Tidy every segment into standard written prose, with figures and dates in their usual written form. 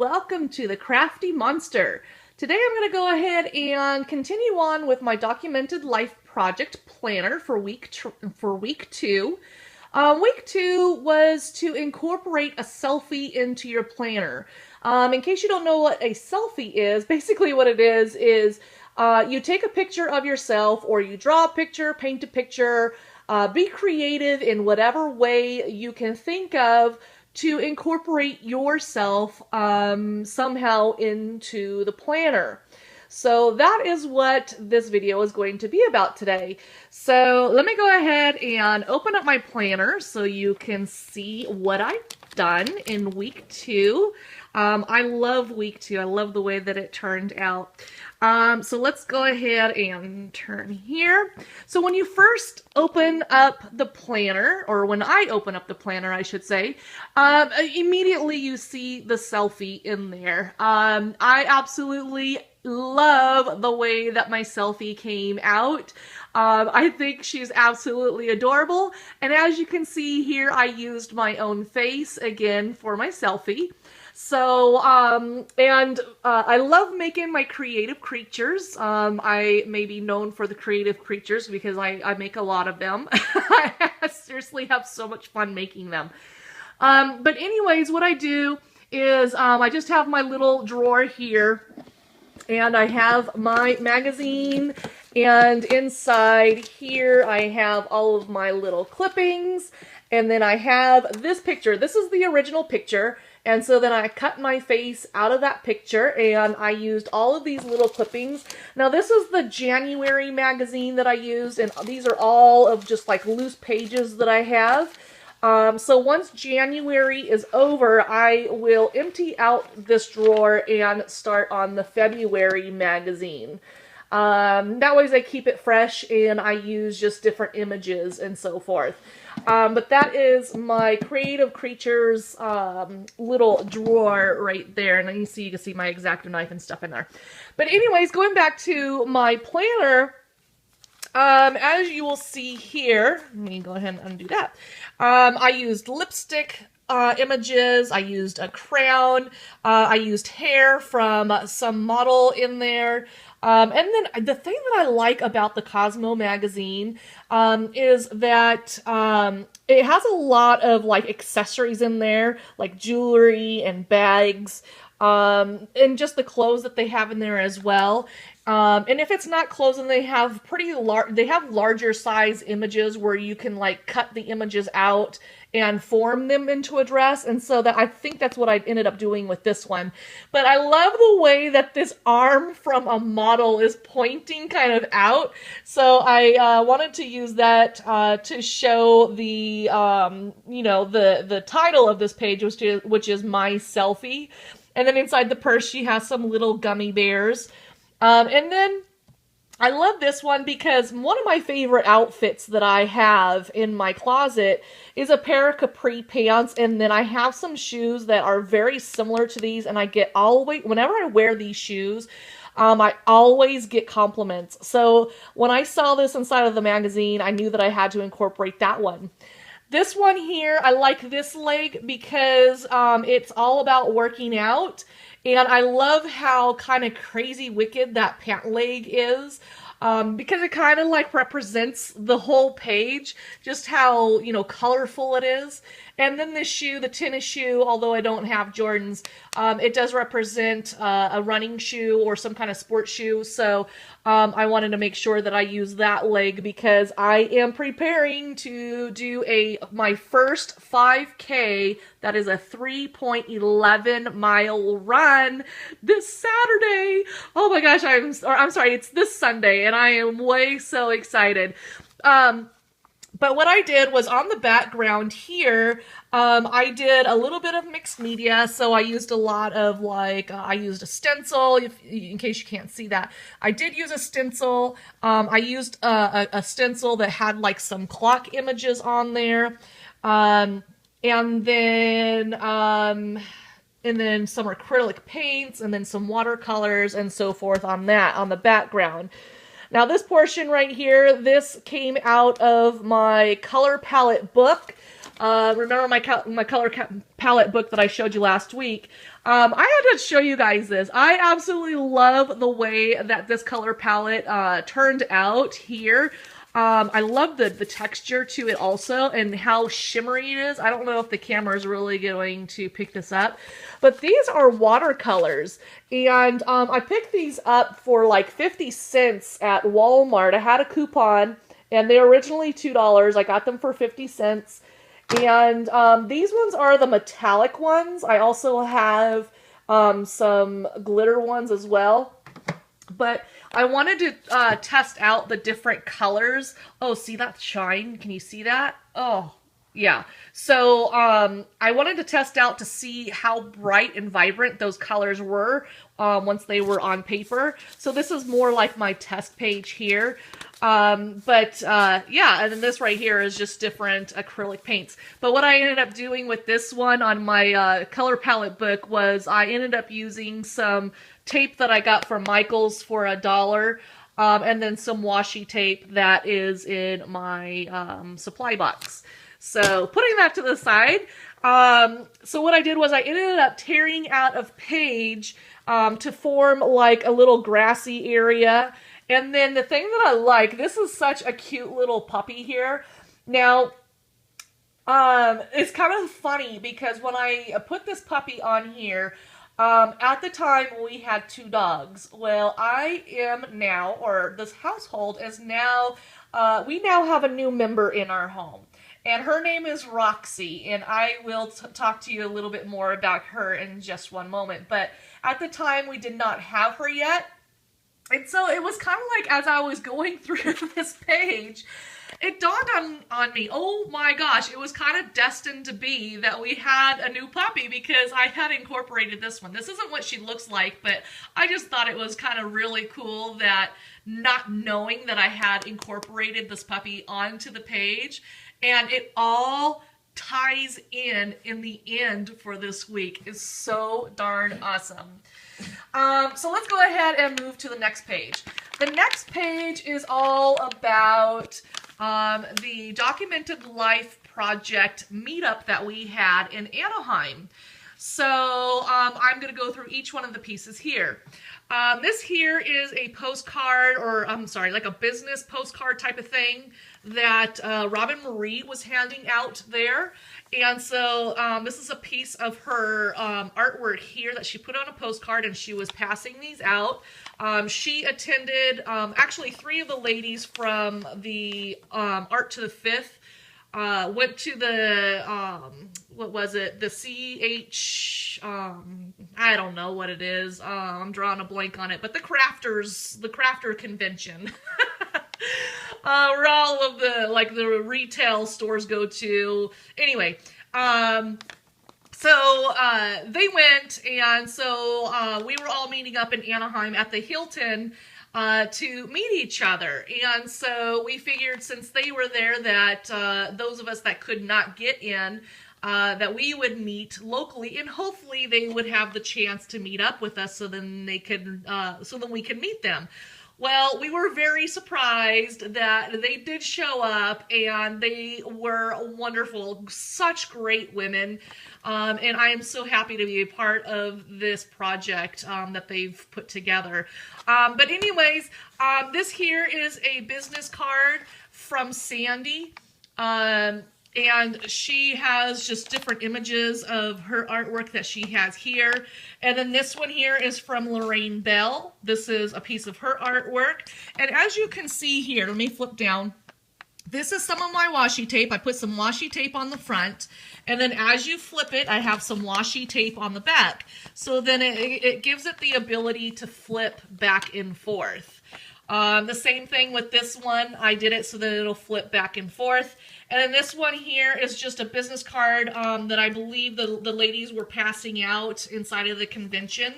welcome to the Krafty Monster. Today I'm going to go ahead and continue on with my documented life project planner for week two. Week two was to incorporate a selfie into your planner. In case you don't know what a selfie is, basically what it is you take a picture of yourself, or you draw a picture, paint a picture, be creative in whatever way you can think of to incorporate yourself somehow into the planner. So that is what this video is going to be about today. So let me go ahead and open up my planner so you can see what I've done in week two. I love week two. I love the way that it turned out. So let's go ahead and turn here. So when you first open up the planner, or when I open up the planner, I should say, immediately you see the selfie in there. I absolutely love the way that my selfie came out. I think she's absolutely adorable. And as you can see here, I used my own face again for my selfie. So, I love making my creative creatures. I may be known for the creative creatures because I make a lot of them. I seriously have so much fun making them. But anyways, what I do is, I just have my little drawer here, and I have my magazine, and inside here I have all of my little clippings, and then I have this picture. This is the original picture. And so then I cut my face out of that picture, and I used all of these little clippings. Now this is the January magazine that I used, and these are all of just like loose pages that I have. So once January is over, I will empty out this drawer and start on the February magazine. That way I keep it fresh, and I use just different images and so forth. But that is my creative creatures little drawer right there, and you can see my X-Acto knife and stuff in there. But anyways, going back to my planner, as you will see here, let me go ahead and undo that. I used lipstick images, I used a crown, I used hair from some model in there. And then the thing that I like about the Cosmo magazine is that it has a lot of like accessories in there, like jewelry and bags, and just the clothes that they have in there as well. And if it's not clothes, then they have larger size images where you can like cut the images out and form them into a dress. And so I think that's what I ended up doing with this one. But I love the way that this arm from a model is pointing kind of out. So I wanted to use that to show the, the title of this page, which is My Selfie. And then inside the purse, she has some little gummy bears. And then I love this one because one of my favorite outfits that I have in my closet is a pair of capri pants, and then I have some shoes that are very similar to these, and whenever I wear these shoes, I always get compliments. So when I saw this inside of the magazine, I knew that I had to incorporate that one. This one here, I like this leg because it's all about working out. And I love how kind of crazy wicked that pant leg is, because it kind of like represents the whole page, just how, colorful it is. And then this shoe, the tennis shoe, although I don't have Jordans, it does represent a running shoe or some kind of sports shoe. So I wanted to make sure that I use that leg because I am preparing to do my first 5K. That is a 3.11 mile run this Saturday. Oh my gosh, I'm sorry, it's this Sunday, and I am way so excited. But what I did was on the background here, I did a little bit of mixed media. So I used a lot of I used a stencil, in case you can't see that. I did use a stencil. I used a stencil that had like some clock images on there. And then some acrylic paints, and then some watercolors and so forth on the background. Now this portion right here, this came out of my color palette book. Remember my color palette book that I showed you last week? I had to show you guys this. I absolutely love the way that this color palette turned out here. I love the texture to it also and how shimmery it is. I don't know if the camera is really going to pick this up, but these are watercolors. And I picked these up for like 50 cents at Walmart. I had a coupon and they were originally $2. I got them for 50 cents. And these ones are the metallic ones. I also have some glitter ones as well. But I wanted to test out the different colors. Oh, see that shine? Can you see that? Oh, yeah. So I wanted to test out to see how bright and vibrant those colors were once they were on paper. So this is more like my test page here. Yeah, and then this right here is just different acrylic paints. But what I ended up doing with this one on my color palette book was I ended up using some tape that I got from Michael's for $1, and then some washi tape that is in my supply box. So putting that to the side, so what I did was I ended up tearing out a page to form like a little grassy area. And then the thing that I like, this is such a cute little puppy here. Now, it's kind of funny because when I put this puppy on here, at the time we had 2 dogs. Well, I am now, or this household is now, we now have a new member in our home. And her name is Roxy, and I will talk to you a little bit more about her in just one moment. But at the time, we did not have her yet. And so it was kind of like as I was going through this page, it dawned on me, oh my gosh, it was kind of destined to be that we had a new puppy because I had incorporated this one. This isn't what she looks like, but I just thought it was kind of really cool that not knowing that I had incorporated this puppy onto the page, and it all ties in the end for this week is so darn awesome. So let's go ahead and move to the next page. The next page is all about the Documented Life Project meetup that we had in Anaheim. So I'm going to go through each one of the pieces here. This here is a postcard, or I'm sorry, like a business postcard type of thing that Roben-Marie was handing out there. And so this is a piece of her artwork here that she put on a postcard, and she was passing these out. She attended, actually 3 of the ladies from the Art to the Fifth went to the, what was it, the CH, I don't know what it is, I'm drawing a blank on it, but the crafter convention. Where all of the, like, the retail stores go to. Anyway, so they went, and so we were all meeting up in Anaheim at the Hilton to meet each other. And so we figured since they were there that those of us that could not get in, that we would meet locally, and hopefully they would have the chance to meet up with us so then they could, so then we could meet them. Well, we were very surprised that they did show up, and they were wonderful, such great women, and I am so happy to be a part of this project that they've put together. But anyways, this here is a business card from Sandy, and she has just different images of her artwork that she has here. And then this one here is from Lorraine Bell. This is a piece of her artwork. And as you can see here, let me flip down. This is some of my washi tape. I put some washi tape on the front. And then as you flip it, I have some washi tape on the back. So then it gives it the ability to flip back and forth. The same thing with this one. I did it so that it'll flip back and forth. And then this one here is just a business card that I believe the ladies were passing out inside of the convention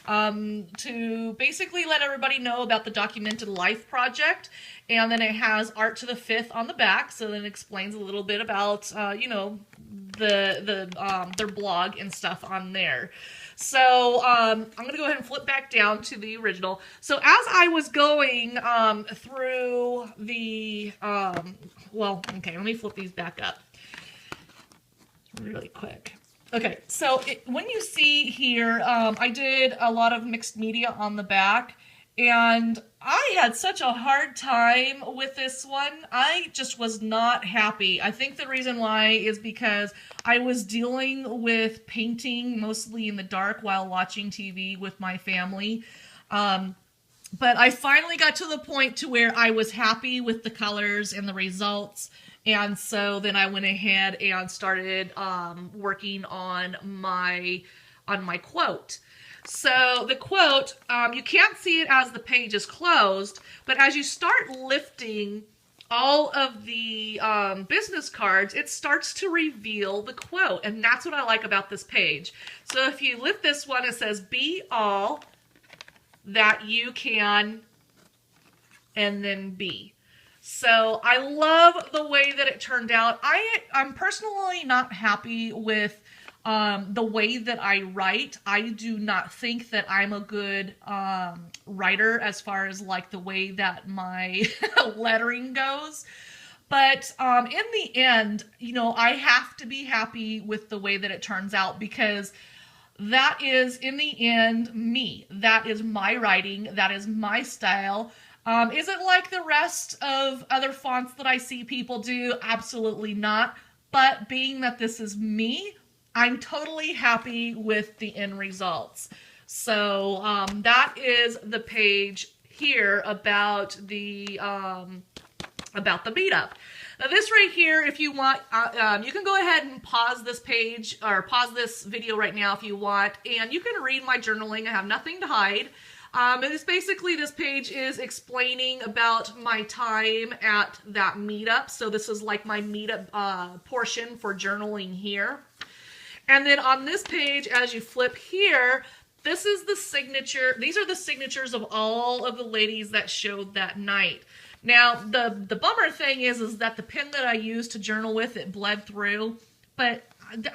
to basically let everybody know about the Documented Life Project. And then it has Art to the Fifth on the back, so then it explains a little bit about, you know, their blog and stuff on there. So I'm going to go ahead and flip back down to the original. So as I was going through the, well, okay, let me flip these back up. really quick. Okay, so when you see here, I did a lot of mixed media on the back, and I had such a hard time with this one. I just was not happy. I think the reason why is because I was dealing with painting mostly in the dark while watching TV with my family. But I finally got to the point to where I was happy with the colors and the results. And so then I went ahead and started working on my quote. So the quote, you can't see it as the page is closed, but as you start lifting all of the business cards, it starts to reveal the quote. And that's what I like about this page. So if you lift this one, it says, "Be all that you can," and then be. So I love the way that it turned out. I'm personally not happy with the way that I write. I do not think that I'm a good writer as far as like the way that my lettering goes. But in the end, you know, I have to be happy with the way that it turns out, because that is, in the end, me. That is my writing. That is my style. Is it like the rest of other fonts that I see people do? Absolutely not. But being that this is me, I'm totally happy with the end results. So that is the page here about the Meetup. Now this right here, if you want, you can go ahead and pause this page, or pause this video right now if you want, and you can read my journaling. I have nothing to hide. It's basically, this page is explaining about my time at that meetup. So this is like my meetup portion for journaling here. And then on this page, as you flip here, this is the signature. These are the signatures of all of the ladies that showed that night. Now, the bummer thing is that the pen that I used to journal with, it bled through, but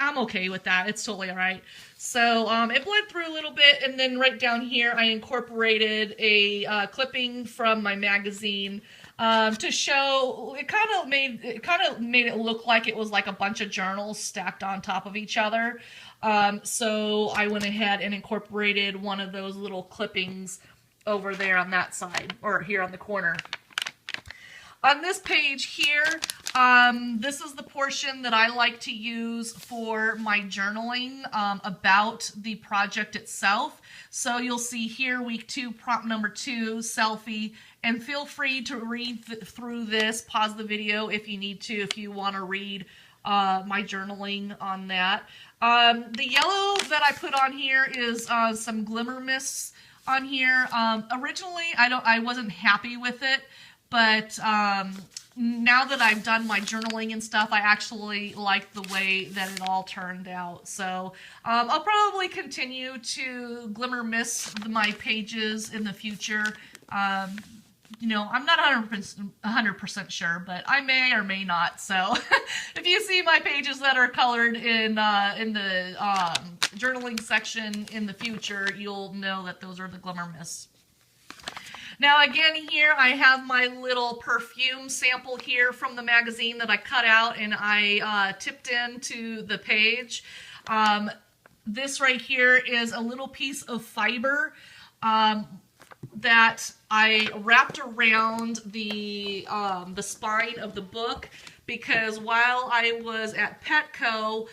I'm okay with that. It's totally all right. So it bled through a little bit, and then right down here, I incorporated a clipping from my magazine to show. It kind of made it look like it was like a bunch of journals stacked on top of each other. So I went ahead and incorporated one of those little clippings over there on that side, or here on the corner. On this page here, this is the portion that I like to use for my journaling about the project itself. So you'll see here, week 2, prompt number 2, selfie, and feel free to read through this, pause the video if you need to, if you want to read my journaling on that. The yellow that I put on here is some glimmer mists on here. Originally, I wasn't happy with it. But now that I've done my journaling and stuff, I actually like the way that it all turned out. So I'll probably continue to glimmer mist my pages in the future. You know, I'm not 100% sure, but I may or may not. So if you see my pages that are colored in the journaling section in the future, you'll know that those are the glimmer mists. Now again, here I have my little perfume sample here from the magazine that I cut out and I tipped into the page. This right here is a little piece of fiber that I wrapped around the spine of the book, because while I was at Petco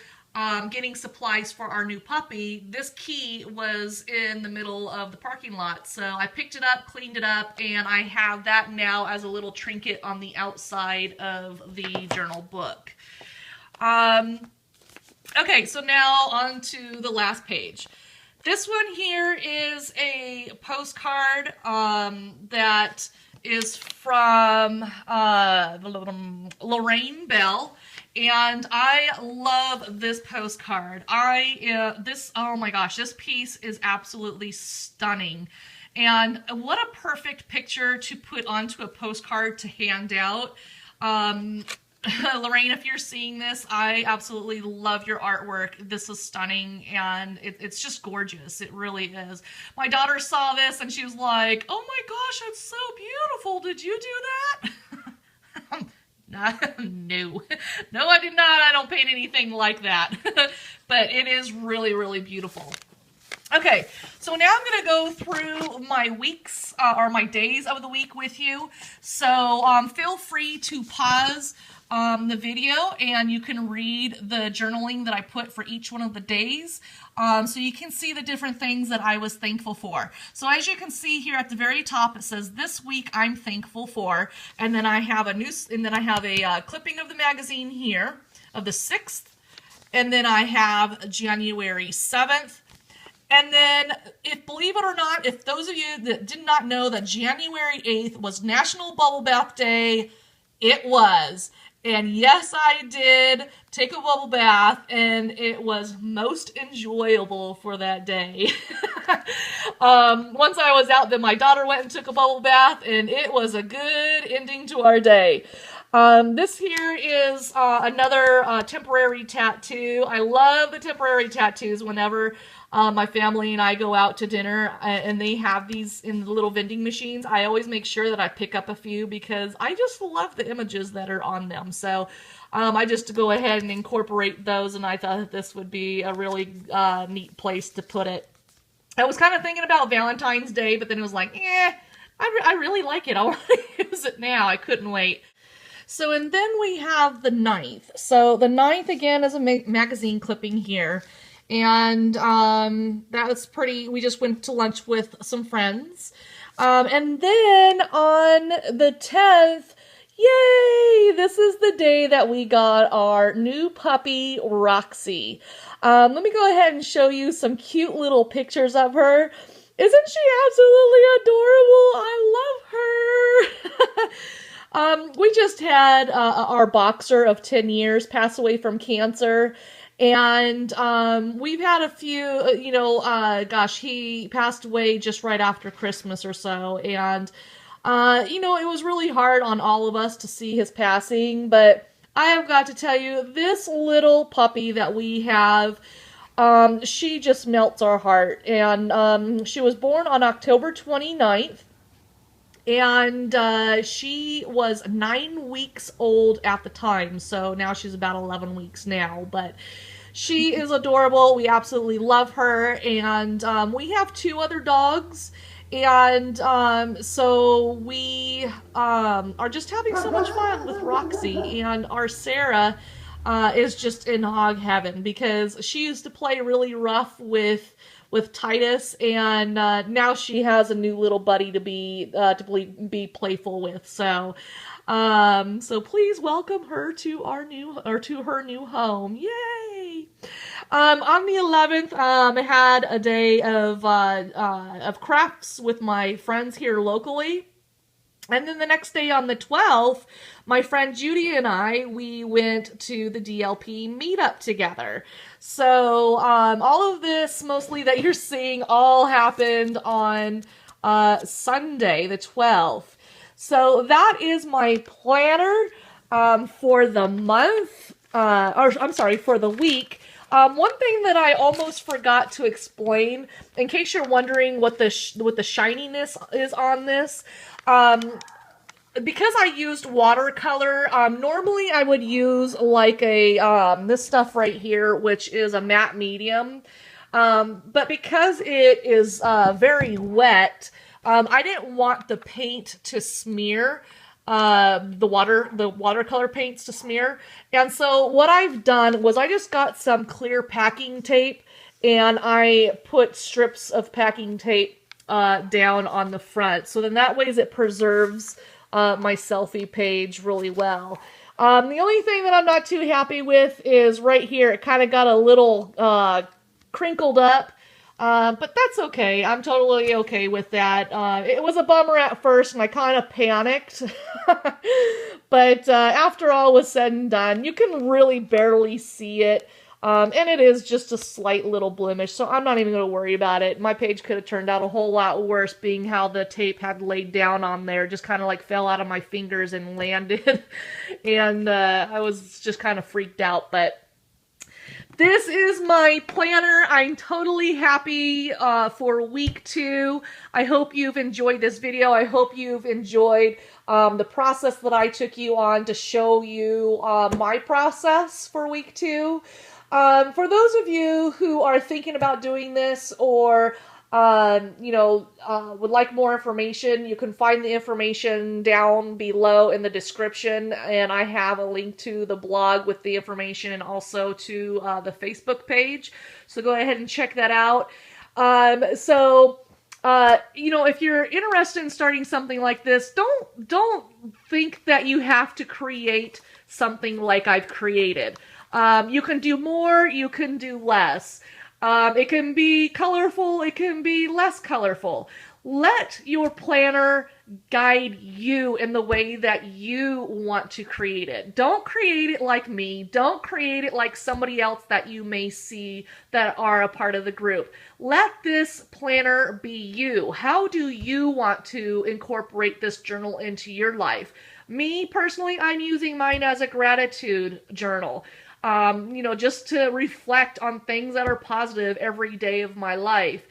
getting supplies for our new puppy, this key was in the middle of the parking lot. So I picked it up, cleaned it up, and I have that now as a little trinket on the outside of the journal book. Okay, so now on to the last page. This one here is a postcard that is from Lorraine Bell. And I love this postcard. Oh my gosh, this piece is absolutely stunning. And what a perfect picture to put onto a postcard to hand out. Lorraine, if you're seeing this, I absolutely love your artwork. This is stunning, and it's just gorgeous. It really is. My daughter saw this, and she was like, "Oh my gosh, that's so beautiful. Did you do that?" No. No, I did not. I don't paint anything like that. But it is really, really beautiful. Okay, so now I'm going to go through my weeks, or my days of the week with you. So feel free to pause the video and you can read the journaling that I put for each one of the days. So you can see the different things that I was thankful for. So as you can see here at the very top, it says this week I'm thankful for, and then I have a clipping of the magazine here of the 6th, and then I have January 7th. And then, believe it or not, if those of you that did not know that January 8th was National Bubble Bath Day, it was. And yes, I did take a bubble bath, and it was most enjoyable for that day. Once I was out, then my daughter went and took a bubble bath, and it was a good ending to our day. This here is another temporary tattoo. I love the temporary tattoos whenever my family and I go out to dinner and they have these in the little vending machines. I always make sure that I pick up a few because I just love the images that are on them. So I just go ahead and incorporate those, and I thought that this would be a really neat place to put it. I was kind of thinking about Valentine's Day, but then it was like, I really like it. I want to use it now. I couldn't wait. So, and then we have the 9th. So the 9th, again, is a magazine clipping here. And that was pretty, we just went to lunch with some friends. And then on the 10th, yay, this is the day that we got our new puppy, Roxy. Let me go ahead and show you some cute little pictures of her. Isn't she absolutely adorable? I love her. We just had our boxer of 10 years pass away from cancer. And we've had a few, gosh, he passed away just right after Christmas or so. And, it was really hard on all of us to see his passing. But I have got to tell you, this little puppy that we have, she just melts our heart. And she was born on October 29th. And she was 9 weeks old at the time, so now she's about 11 weeks now, but she is adorable. We absolutely love her, and we have 2 other dogs, and so we are just having so much fun with Roxy, and our Sarah is just in hog heaven because she used to play really rough with Titus, and now she has a new little buddy to be playful with. So, so please welcome her to her new home. Yay! On the 11th, I had a day of crafts with my friends here locally. And then the next day on the 12th, my friend Judy and we went to the DLP Meetup together. So all of this, mostly that you're seeing, all happened on Sunday, the 12th. So that is my planner for the month, for the week. One thing that I almost forgot to explain, in case you're wondering what the shininess is on this, because I used watercolor, normally I would use like this stuff right here, which is a matte medium, but because it is very wet, I didn't want the paint to smear, the watercolor paints to smear, and so what I've done was I just got some clear packing tape, and I put strips of packing tape down on the front, so then that way it preserves my selfie page really well. The only thing that I'm not too happy with is right here. It kind of got a little crinkled up, but that's okay. I'm totally okay with that. It was a bummer at first, and I kind of panicked. But after all was said and done, you can really barely see it. And it is just a slight little blemish, so I'm not even going to worry about it. My page could have turned out a whole lot worse, being how the tape had laid down on there, just kind of like fell out of my fingers and landed. And I was just kind of freaked out, but This is my planner. I'm totally happy for week 2. I hope you've enjoyed this video. I hope you've enjoyed the process that I took you on to show you my process for week 2. For those of you who are thinking about doing this or would like more information, you can find the information down below in the description, and I have a link to the blog with the information and also to the Facebook page. So go ahead and check that out. If you're interested in starting something like this, don't think that you have to create something like I've created. You can do more, you can do less. It can be colorful, it can be less colorful. Let your planner guide you in the way that you want to create it. Don't create it like me. Don't create it like somebody else that you may see that are a part of the group. Let this planner be you. How do you want to incorporate this journal into your life? Me, personally, I'm using mine as a gratitude journal. Just to reflect on things that are positive every day of my life.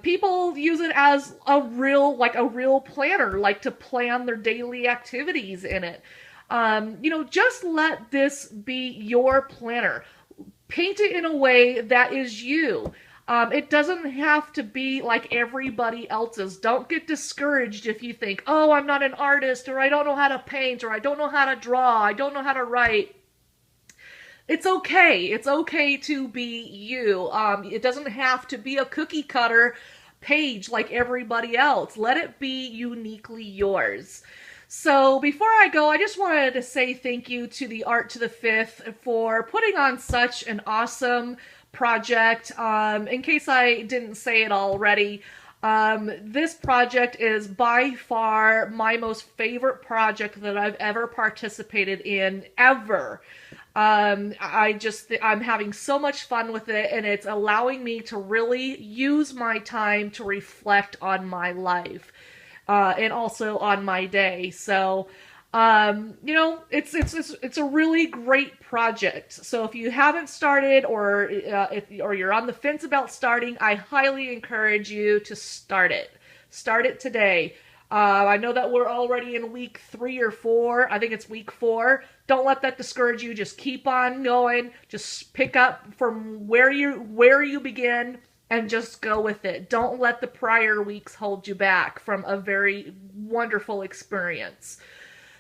People use it as a real planner, like to plan their daily activities in it. Just let this be your planner. Paint it in a way that is you. It doesn't have to be like everybody else's. Don't get discouraged if you think, oh, I'm not an artist, or I don't know how to paint, or I don't know how to draw, I don't know how to write. It's okay. It's okay to be you. It doesn't have to be a cookie cutter page like everybody else. Let it be uniquely yours. So before I go, I just wanted to say thank you to the Art to the Fifth for putting on such an awesome project. In case I didn't say it already, this project is by far my most favorite project that I've ever participated in, ever. I'm having so much fun with it, and it's allowing me to really use my time to reflect on my life, and also on my day. So, it's a really great project. So if you haven't started, or or you're on the fence about starting, I highly encourage you to start it. Start it today. I know that we're already in week 3 or 4. I think it's week 4. Don't let that discourage you. Just keep on going. Just pick up from where you begin and just go with it. Don't let the prior weeks hold you back from a very wonderful experience.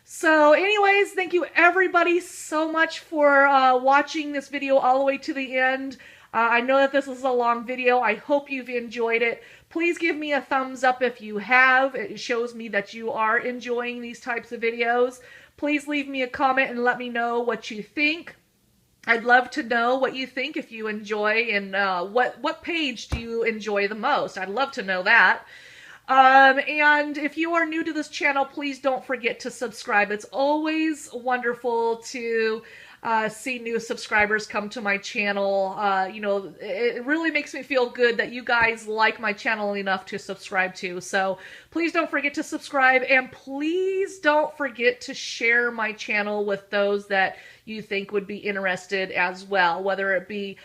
So anyways, thank you everybody so much for watching this video all the way to the end. I know that this is a long video. I hope you've enjoyed it. Please give me a thumbs up if you have. It shows me that you are enjoying these types of videos. Please leave me a comment and let me know what you think. I'd love to know what you think, if you enjoy, and what page do you enjoy the most. I'd love to know that. And if you are new to this channel, please don't forget to subscribe. It's always wonderful to see new subscribers come to my channel. It really makes me feel good that you guys like my channel enough to subscribe to. So please don't forget to subscribe, and please don't forget to share my channel with those that you think would be interested as well, whether it be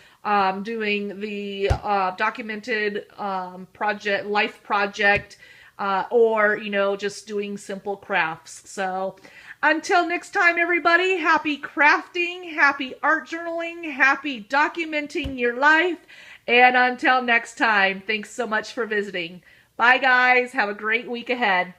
doing the documented life project, or just doing simple crafts. So until next time, everybody, happy crafting, happy art journaling, happy documenting your life, and until next time, thanks so much for visiting. Bye guys, have a great week ahead.